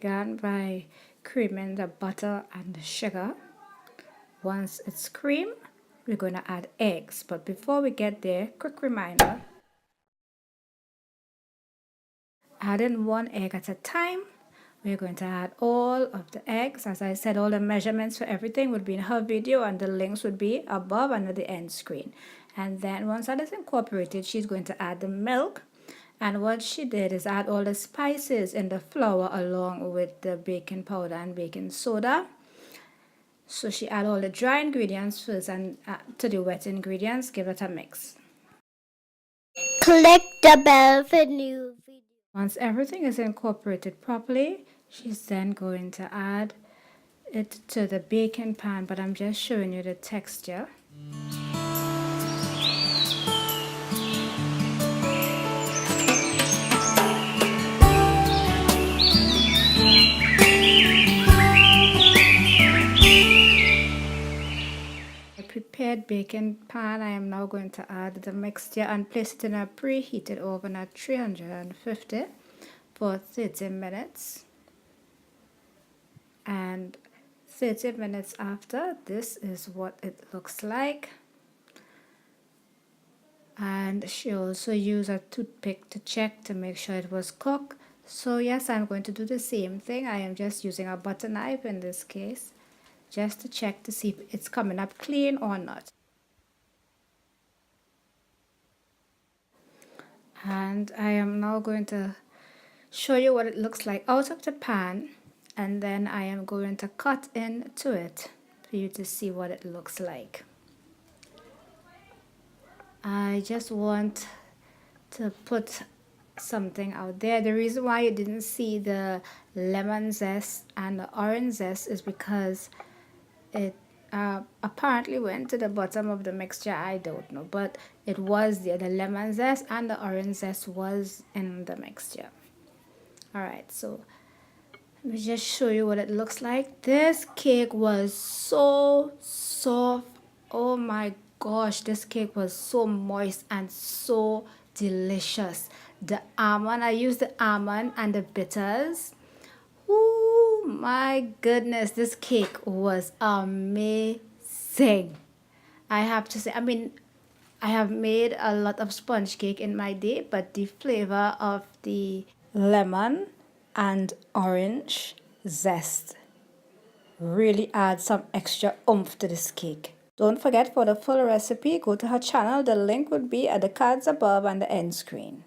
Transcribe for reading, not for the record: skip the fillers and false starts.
began by creaming the butter and the sugar. Once it's cream, we're going to add eggs. But before we get there, quick reminder, add in one egg at a time. We're going to add all of the eggs. As I said, all the measurements for everything would be in her video, and the links would be above and at the end screen. And then once that is incorporated, she's going to add the milk. And what she did is add all the spices in the flour along with the baking powder and baking soda. So she add all the dry ingredients first and to the wet ingredients, give it a mix. Click the bell for new videos. Once everything is incorporated properly, she's then going to add it to the baking pan, but I'm just showing you the texture. Prepared baking pan, I am now going to add the mixture and place it in a preheated oven at 350 for 30 minutes. And 30 minutes after, this is what it looks like. And she also used a toothpick to check to make sure it was cooked. So yes, I'm going to do the same thing. I am just using a butter knife in this case, just to check to see if it's coming up clean or not. And I am now going to show you what it looks like out of the pan, and then I am going to cut into it for you to see what it looks like. I just want to put something out there. The reason why you didn't see the lemon zest and the orange zest is because it apparently went to the bottom of the mixture. I don't know, but it was there. The lemon zest and the orange zest was in the mixture. Alright, so let me just show you what it looks like. This cake was so soft. Oh my gosh, this cake was so moist and so delicious. The almond, I used the almond and the bitters. Oh my goodness, this cake was amazing. I have to say, I mean, I have made a lot of sponge cake in my day, but the flavor of the lemon and orange zest really adds some extra oomph to this cake. Don't forget, for the full recipe, go to her channel. The link would be at the cards above and the end screen.